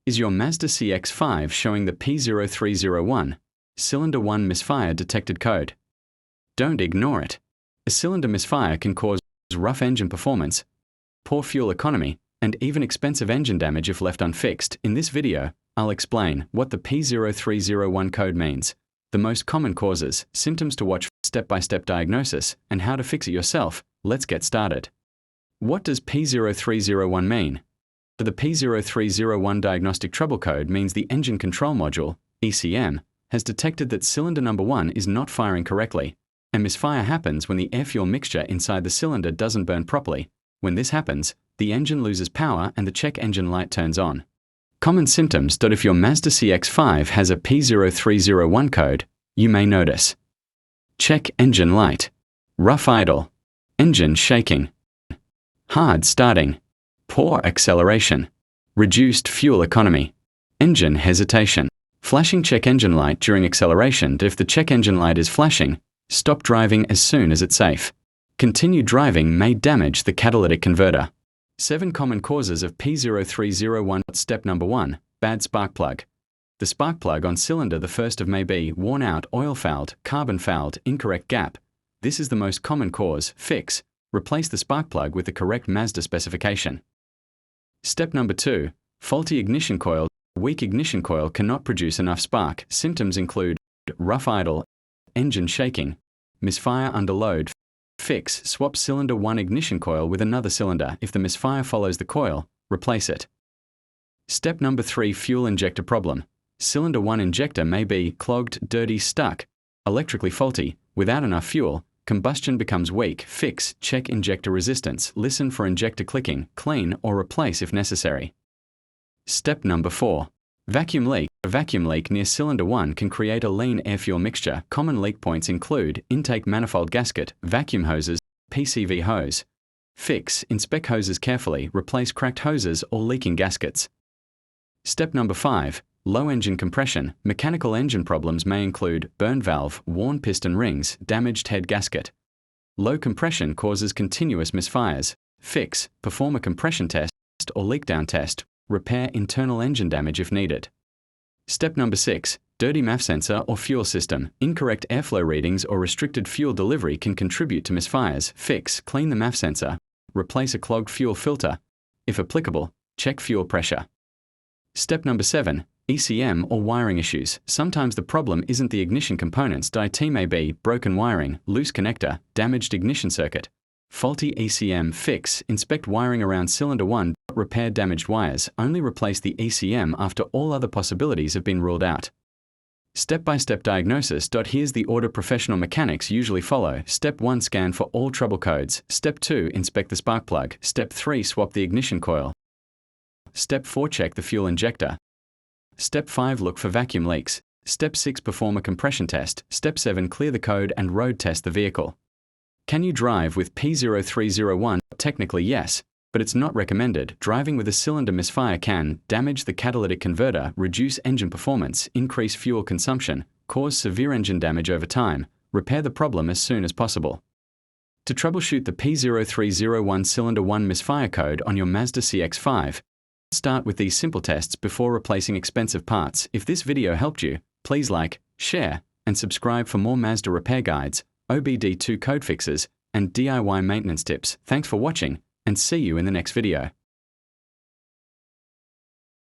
Is your Mazda CX-5 showing the P0301 Cylinder 1 Misfire Detected code? Don't ignore it. A cylinder misfire can cause rough engine performance, poor fuel economy, and even expensive engine damage if left unfixed. In this video, I'll explain what the P0301 code means, the most common causes, symptoms to watch, step-by-step diagnosis, and how to fix it yourself. Let's get started. What does P0301 mean? The P0301 diagnostic trouble code means the engine control module, ECM, has detected that cylinder number 1 is not firing correctly. A misfire happens when the air-fuel mixture inside the cylinder doesn't burn properly. When this happens, the engine loses power and the check engine light turns on. Common symptoms that if your Mazda CX-5 has a P0301 code, you may notice. Check engine light. Rough idle. Engine shaking. Hard starting. Poor acceleration. Reduced fuel economy. Engine hesitation. Flashing check engine light during acceleration. If the check engine light is flashing, stop driving as soon as it's safe. Continued driving may damage the catalytic converter. 7 common causes of P0301. Step number 1. Bad spark plug. The spark plug on cylinder the first of may be worn out, oil fouled, carbon fouled, incorrect gap. This is the most common cause. Fix. Replace the spark plug with the correct Mazda specification. Step number 2. Faulty ignition coil. Weak ignition coil cannot produce enough spark. Symptoms include rough idle, engine shaking, misfire under load. Fix. Swap cylinder 1 ignition coil with another cylinder. If the misfire follows the coil, replace it. Step number 3. Fuel injector problem. Cylinder 1 injector may be clogged, dirty, stuck, electrically faulty, without enough fuel. Combustion becomes weak. Fix. Check injector resistance. Listen for injector clicking. Clean or replace if necessary. Step number 4. Vacuum leak. A vacuum leak near cylinder 1 can create a lean air-fuel mixture. Common leak points include intake manifold gasket, vacuum hoses, PCV hose. Fix. Inspect hoses carefully. Replace cracked hoses or leaking gaskets. Step number 5. Low engine compression. Mechanical engine problems may include burned valve, worn piston rings, damaged head gasket. Low compression causes continuous misfires. Fix. Perform a compression test or leak down test. Repair internal engine damage if needed. Step number 6. Dirty MAF sensor or fuel system. Incorrect airflow readings or restricted fuel delivery can contribute to misfires. Fix. Clean the MAF sensor. Replace a clogged fuel filter. If applicable, check fuel pressure. Step number 7. ECM or wiring issues. Sometimes the problem isn't the ignition components. IT may be broken wiring, loose connector, damaged ignition circuit. Faulty ECM. Fix. Inspect wiring around cylinder 1. Repair damaged wires. Only replace the ECM after all other possibilities have been ruled out. Step-by-step diagnosis. Here's the order professional mechanics usually follow. Step 1. Scan for all trouble codes. Step 2. Inspect the spark plug. Step 3. Swap the ignition coil. Step 4. Check the fuel injector. Step 5. Look for vacuum leaks. Step 6. Perform a compression test. Step 7. Clear the code and road test the vehicle. Can you drive with P0301? Technically yes, but it's not recommended. Driving with a cylinder misfire can damage the catalytic converter, reduce engine performance, increase fuel consumption, cause severe engine damage over time. Repair the problem as soon as possible. To troubleshoot the P0301 Cylinder 1 misfire code on your Mazda CX-5, start with these simple tests before replacing expensive parts. If this video helped you, please like, share, and subscribe for more Mazda repair guides, OBD2 code fixes, and DIY maintenance tips. Thanks for watching, and see you in the next video.